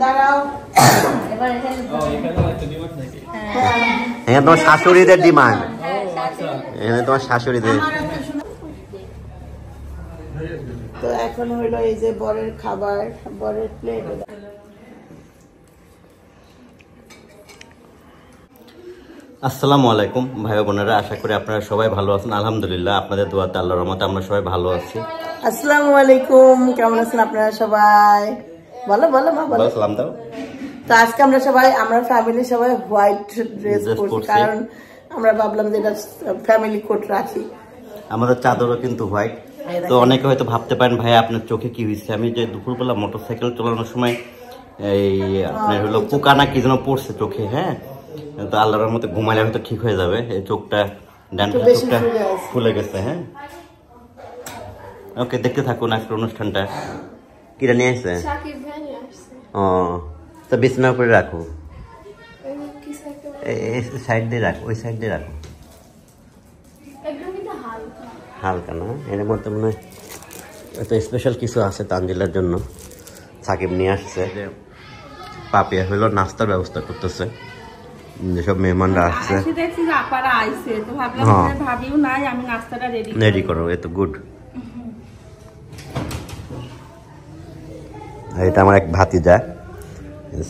দাঁড়াও এখানে তোমার শাশুড়িদের ডিমান্ড, এখানে তোমার শাশুড়িদের। তো এখন হইলো এই যে বরের খাবার, বরের প্লেট। আসসালামু আলাইকুম ভাই বোনেরা, আশা করি আপনারা সবাই ভালো আছেন। আলহামদুলিল্লাহ আপনাদের দোয়াতে আল্লাহর রহমতে আমরা সবাই ভালো আছি। আসসালামু আলাইকুম, কেমন আছেন আপনারা সবাই? বলো বলো মা বলো। সালাম দাও। তো আজকে আমরা ফ্যামিলি সবাই হোয়াইট ড্রেস পরছি, কারণ আমরা ভাবলাম যে এটা ফ্যামিলি কোড রাখি। আমাদের চাদরও কিন্তু হোয়াইট। তো অনেকে হয়তো ভাবতে পারেন ভাই আপনার চোখে কি হয়েছে। আমি যে দুপুরবেলা মোটরসাইকেল চালানোর সময় এই আপনার হলো পোকা না কি যেন পড়ছে চোখে। হ্যাঁ, তো আল্লাহর মতো ঘুমাইলে হয়তো ঠিক হয়ে যাবে। এই চোখটা ডান চোখটা ফুলে গেছে। হ্যাঁ, ওকে, দেখতে থাকুন আজকের অনুষ্ঠানটা। কিরা নিয়ে আসছে? ও, তো বিছানা করে রাখো, সাইড দিয়ে রাখো, ওই সাইড দিয়ে রাখো। হালকা না, এর মধ্যে মনে হয় এত স্পেশাল কিছু আছে তানজিলার জন্য। সাকিব নিয়ে আসছে, পাপিয়া হইলো নাস্তার ব্যবস্থা করতেছে। যেসব মেহমানরা আসছে রেডি করো, এ তো গুড। এটা আমার এক ভাতিজা,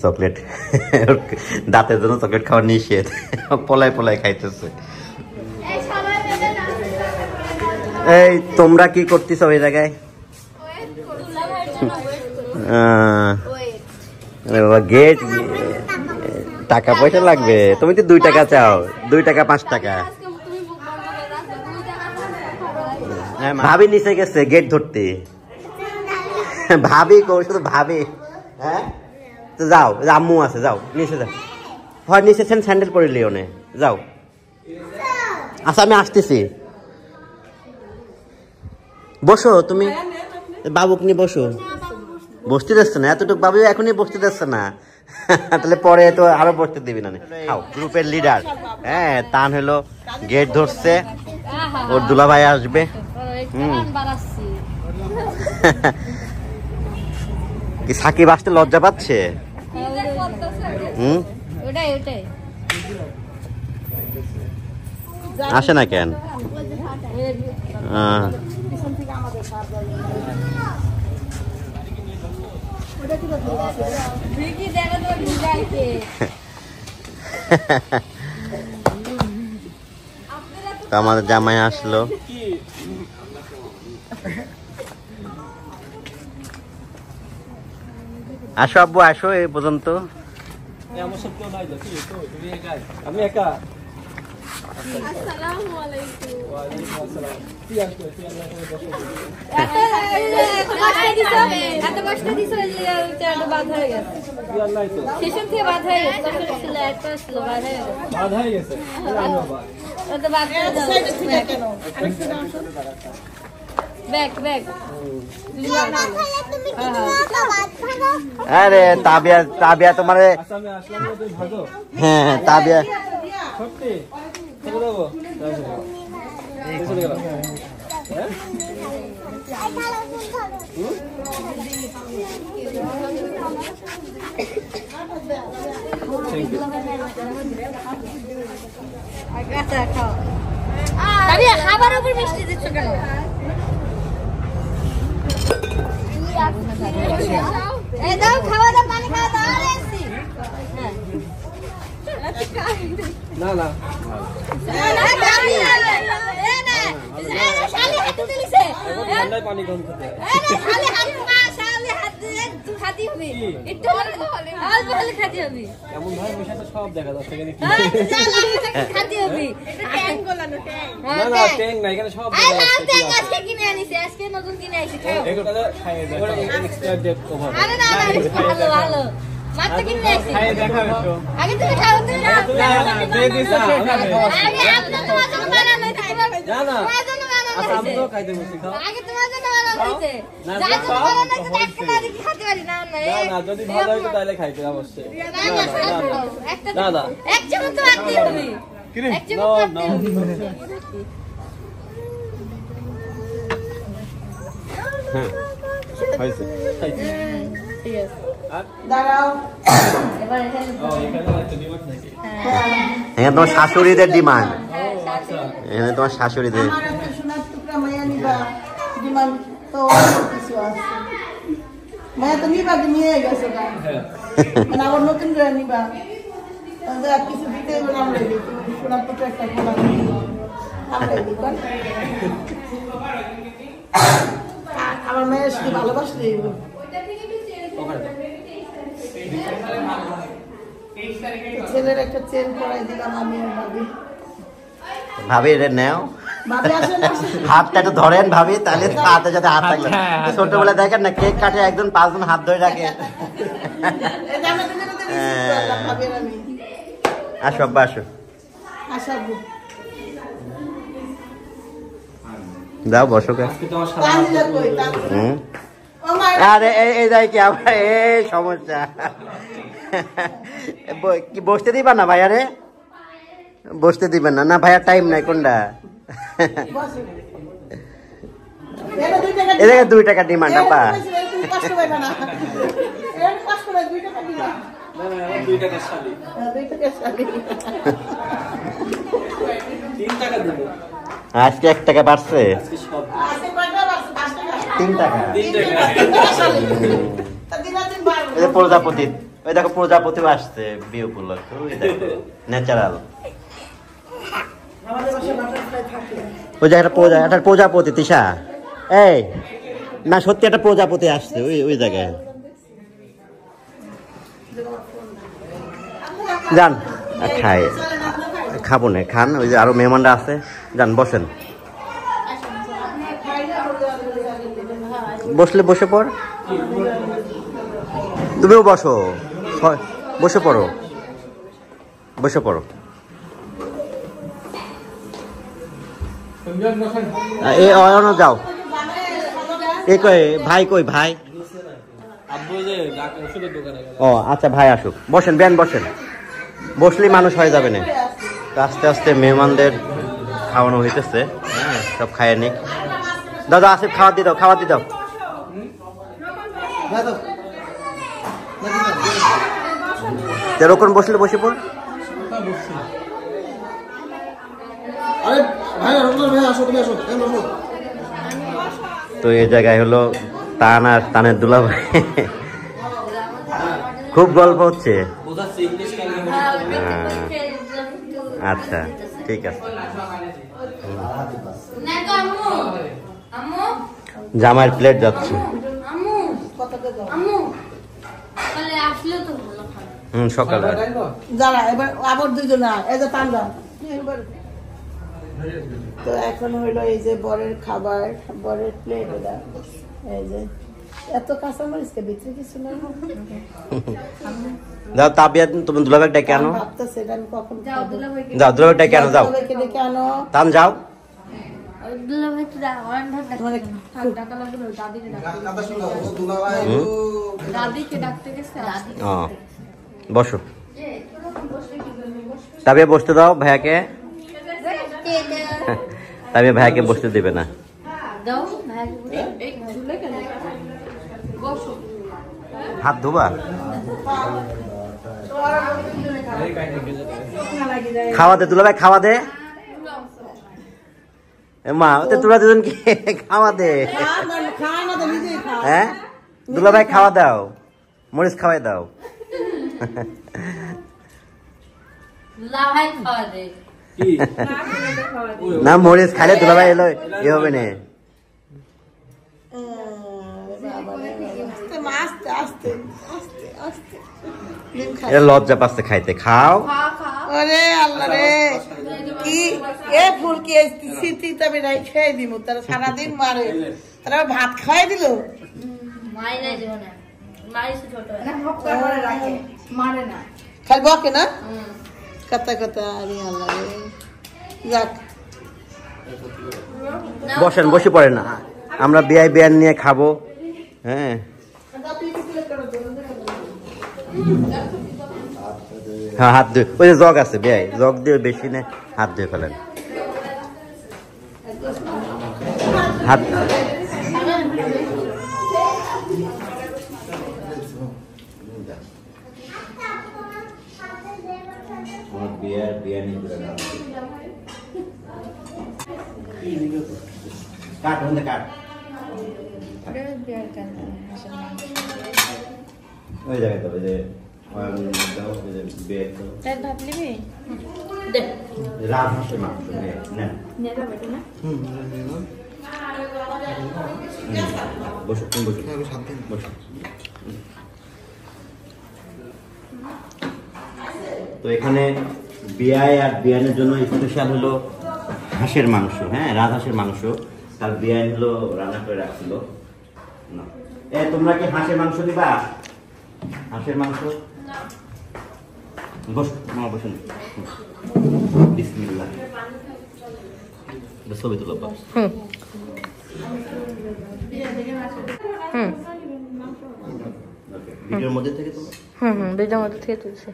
চকলেট দাঁতের জন্য চকলেট খাওয়া নিষেধ, পলায় পলায় খাইতেছে। এই তোমরা কি করতেছ ওই জায়গায়? গেট টাকা পয়সা লাগবে, তুমি তো 2 টাকা চাও, 2 টাকা 5 টাকা। ভাবি নিচে গেছে গেট ধরতে, ভাবি কো শুধু ভাবি। হ্যাঁ, তো যাও, আম্মু আছে, যাও নিচে যাও। হয় নিচে স্যান্ডেল পরে লিও নে, যাও। আচ্ছা আমি আসতেছি, বসো তুমি। বাবুক নিয়ে বসো। বসতে দিচ্ছে না এতটুকু, বাবু এখনই বসতে দিচ্ছে না, তাহলে পরে তো আরো বসতে দিবি না। খাও, গ্রুপের লিডার। হ্যাঁ, তান হলো গেট ধরছে, ওর দুলাভাই আসবে। কি সাকিব আসতে লজ্জা পাচ্ছে? আসে না কেন? তো আমাদের জামাই আসলো। আসো আব্বু, আসো এই পর্যন্ত। আমি একা। আরে তাবিয়া, তাবিয়া তোমার। হ্যাঁ তাবিয়া, খাবার উপর মিষ্টি দিচ্ছ কেন? দাও খাওয়া দাও, পানি খাওয়া দাও। না না পানি কম খেতে এমন ভাবে মিশাতে সব দেখা যাচ্ছে। না না ট্যাং না, এখানে সব কিনে আনিছে, আজকে নতুন কিনে আইছি। মাত্র কিনে আইছি। আগে তুমি খাও, তুমি খাও। না না আমি তো খাইতে বসি, খাও। আগে তোমার জন্য বানানো হইছে। না না খেতে পারি না। না যদি ভালো হইতো তাহলে খাইতে অবশ্যই। না না এক চামচ তো আনতে হবে। এক চামচ আনতে হবে। হ্যাঁ হইছে, ঠিক আছে আর দাঁড়াও এবার এখানে ও এখানে একটা ডিমান্ড নাকি এখানে তোমার শাশুড়িদের ডিমান্ড, আচ্ছা এখানে তোমার শাশুড়িদের। আমার একটা সোনার টুকরা মায়া নিবা ডিমান্ড তো কিছু আছে মায়া তো নিবা কি নিয়ে গেছো না হ্যাঁ মানে আবার নতুন করে নিবা তাহলে আর কিছু দিতে হবে না আমরা দিই সোনার টুকরা একটা গোলাপ আমরা দিই আমার মেয়ের সাথে ভালোবাসলে ওখানে ছেলের একটা চেন পরাই দিলাম আমি আর ভাবি ভাবি এটা নেও, ভাবি আসে না হাতটা একটু ধরেন ভাবি, তাহলে হাতে যাতে হাত থাকলে। ছোটবেলা দেখেন না কেক কাটে একজন 5 জন হাত ধরে রাখে। এটা আমরা দুজনে ভাবি আর আমি আসো আব্বা আসো, আসাবো দাও বসো কে। আজকে তো আমার সারা তানজিলা কই তানজিলা হুম ও মা আরে এই যাই কি আবার এই সমস্যা। কি বসতে দিবা না ভাইয়া রে? বসতে দিবেন না? না ভাইয়া টাইম নাই কোনটা? বসে এর 2 টাকা এদিকে 2 টাকা ডিমান্ড আপা। তুমি কষ্ট পাইবা না এর কষ্ট পাই 2 টাকা দিবা না না আমার 2 টাকা শালি 2 টাকা শালি 3 টাকা দেব আজকে 1 টাকা বাড়ছে, আজকে সব আছে কয়টা বাস 5 টাকা 3 টাকা। 3 টাকা শালি তা দিন বাড়বে এই যে প্রজাপতি, ওই দেখো প্রজাপতিও আসছে বিয়ে উপলক্ষে, ওই দেখো ন্যাচারাল। আমাদের বাসায় বাটারফ্লাই থাকে ওই যে একটা প্রজাপতি তিশা, এই না সত্যি একটা প্রজাপতি আসছে ওই জায়গায়। যান খাই, খাবো না খান, ওই যে আরো মেহমানরা আছে, যান বসেন। বসলে বসে পড়, তুমিও বসো, বসে পড়ো বসে পড়ো। এ অয়ন যাও, এ কই ভাই, কই ভাই? আব্বু যে ওষুধের দোকানে গেল ও আচ্ছা ভাই আসুক, বসেন বেন বসেন, বসলেই মানুষ হয়ে যাবে না। আস্তে আস্তে মেহমানদের খাওয়ানো হইতেছে, হ্যাঁ সব খাইয়ে নিক। দাদা আসিফ খাওয়া দিয়ে দাও, খাওয়া দিয়ে দাও। এরকম বসলে বসে পড়। তো এই জায়গায় হলো তান আর তানের দুলাভাই, খুব গল্প হচ্ছে। বোঝাচ্ছে ইংলিশ কালকে আচ্ছা ঠিক আছে। না তো আম্মু আম্মু জামাইয়ের প্লেট যাচ্ছে। আম্মু কতটা দাও আম্মু তাহলে আসলে তো ভালো খাবে সকালে যারা এবার আবার দুইজন এই যে তানরা এবার তো এখন হইলো এই যে বরের খাবার, বরের প্লেট এটা, এই যে এত কাঁচামরিচকে ভিতরে কিছু না যাও তাবিয়া, তুমি দুলাভাইটা কেন ভাবতেছে এটা আমি কখন যাও দুলাভাই যাও, দুলাভাইটা কেন যাও, কেন তান যাও। দুলাভাই তো অন ঢাকা মানে ঢাকা লাগলো দাদিকে দাদিকে ডাকতে গেছে দাদি ও বসো, তাবিয়া বসতে দাও ভাইয়াকে। তাবিয়া ভাইয়াকে বসতে দিবে না। দাও ভাইকে এই ঝুলে কেন বসো হাত ধোবা, খাওয়া দে দুলাভাই, খাওয়া দে। মা ওতে তোরা দুজন কি খাওয়া দে, খাওয়া না তো নিজেই খাও। হ্যাঁ দুলাভাই খাওয়া দাও, মরিচ খাওয়াই দাও। দুলাভাই খাওয়া দে কি না মরিচ খাইলে দুলাভাই এলো এ হবে না। আস্তে আস্তে আস্তে আস্তে ডিম খাও। এরা লজ্জা পাচ্ছে খাইতে, খাও। খা খা ওরে আল্লাহ রে, কি এ ফুল কি স্মৃতি তবে রাই খেয়ে দিব, তারা সারাদিন মারে, তারা ভাত খাওয়াই দিল। মাই নাই দিও না মাই ছোট না মারে না খালি বকে না কথা কথা, আরে আল্লাহ রে। যাক বসেন, বসে পড়েন, আমরা বিয়াই বিয়ান নিয়ে খাবো। হ্যাঁ হ্যাঁ হাত ধুয়ে, ওই যে জগ আছে বিয়াই, জগ দিয়ে বেশি নেই, হাত ধুয়ে ফেলেন। হাত বিরিয়ানি কাট হলে কাট ওই জায়গায় তো ওই যে রাজহাঁসের মাংস না বসো তুমি বসো তো এখানে বিয়ায় আর বিয়ানের জন্য স্পেশাল হলো হাঁসের মাংস, হ্যাঁ রাজহাঁসের মাংস। তার বিয়ান হলো রান্না করে রাখছিল। তোমরা কি হাঁসের মাংস দিবা? হাঁসের মাংস বসুন। বিসমিল্লাহ। ছবি তুলো। ভিডিওর মধ্যে থেকে তুলো। ভিডিওর মধ্যে থেকে তুলছে।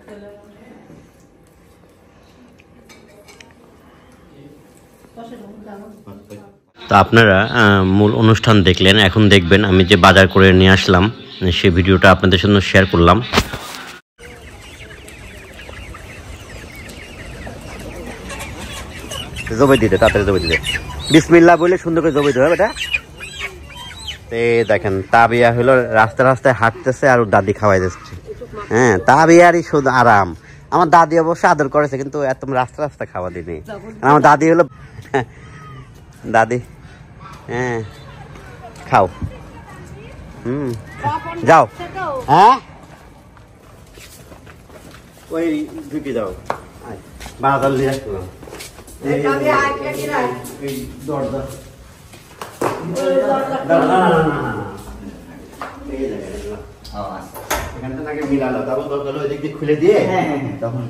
তো আপনারা মূল অনুষ্ঠান দেখলেন, এখন দেখবেন আমি যে বাজার করে নিয়ে আসলাম সেই ভিডিওটা আপনাদের সাথে শেয়ার করলাম। জবাই দিতে তাড়াতাড়ি জবাই দিতে বিসমিল্লাহ বলে সুন্দর করে জবাই দিতে হবে এটা। দেখেন তাবিয়া হলো রাস্তায় হাঁটতেছে আর দাদি খাওয়াই দিচ্ছে। হ্যাঁ তাবিয়ারই শুধু আরাম। আমার দাদি অবশ্য আদর করেছে কিন্তু এত রাস্তা খাওয়া দিনি। আমার দাদি হলো দাদি হ্যাঁ খাও যাও হ্যাঁ ওই ঢুকে যাও বাজার নিয়ে আসলাম মিলালো তারপর দরকার ওই দিক দিয়ে খুলে দিয়ে তখন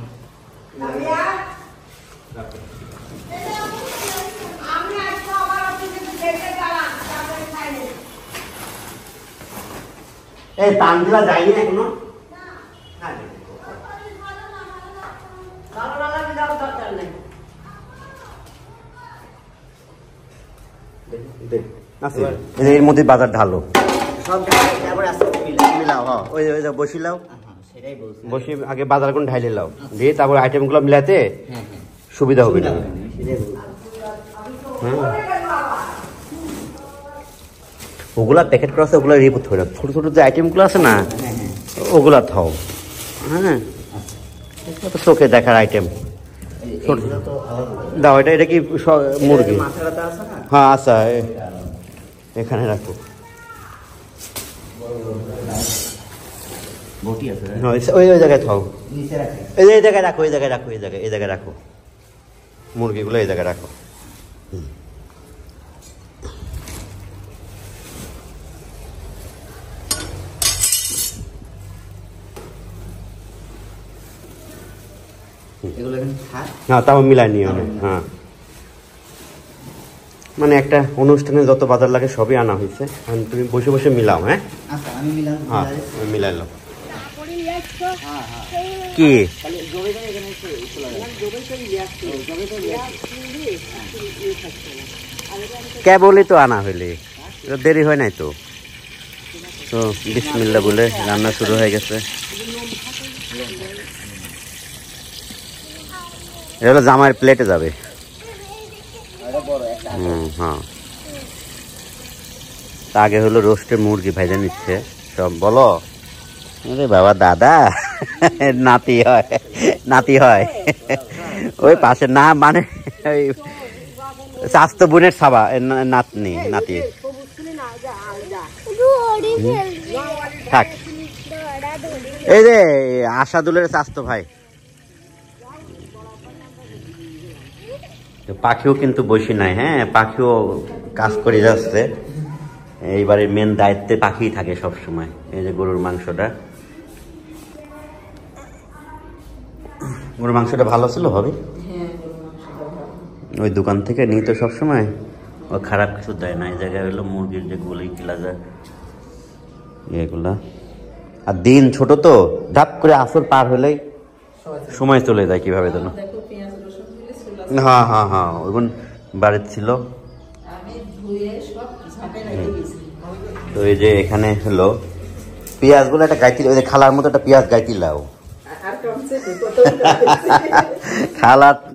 এই তানগুলা যায়নি এখনো এর মধ্যে বাজার ঢালো বসিলাও বসে আগে বাজার কোন ঢাইলে লাও দিয়ে তারপর আইটেম গুলো মিলাতে সুবিধা হবে না। ওগুলা প্যাকেট করা আছে ওগুলা রিপোর্ট হয়ে যাবে। ছোট ছোট যে আইটেমগুলো আছে না ওগুলা থাও। হ্যাঁ চোখে দেখার আইটেম দাও। এটা কি মুরগি? হ্যাঁ আচ্ছা এখানে রাখো। ওই জায়গায় থাও। এই জায়গায় রাখো এই জায়গায় রাখো মুরগিগুলো এই জায়গায় রাখো। হ্যাঁ তাও মিলাই নিও। হ্যাঁ মানে একটা অনুষ্ঠানে যত বাজার লাগে সবই আনা হয়েছে। তুমি বসে বসে মিলাও। হ্যাঁ হ্যাঁ মিলাইলো কি কেবলই তো আনা হইলে দেরি হয় নাই তো। তো বিসমিল্লাহ বলে রান্না শুরু হয়ে গেছে। এটা হলো জামাইয়ের প্লেটে যাবে। হ্যাঁ আগে হলো রোস্টের মুরগি ভাইজা নিচ্ছে সব। বলো আরে বাবা দাদা নাতি হয় ওই পাশে না মানে ওই স্বাস্থ্য বোনের সাবা নাতি থাক। এই যে আশাদুলের স্বাস্থ্য ভাই। পাখিও কিন্তু বসে নাই। হ্যাঁ পাখিও কাজ করে যাচ্ছে। এইবারে মেন দায়িত্বে পাখি থাকে সব সময়। এই যে গরুর মাংসটা ভালো ছিল হবে। ওই দোকান থেকে নিই তো সবসময় ও খারাপ কিছু দেয় না। এই জায়গায় হলো মুরগির যে গুলি কিলা যায় এগুলা। আর দিন ছোট তো ধাপ করে আসর পার হলেই সময় চলে যায় কিভাবে যেন। হ্যাঁ হ্যাঁ হ্যাঁ ওইগুন বাড়িতে ছিল। তো এই যে এখানে হলো পেঁয়াজগুলো একটা গাইতি, ওই যে খালার মতো একটা পেঁয়াজ গাইতি লাও। খালা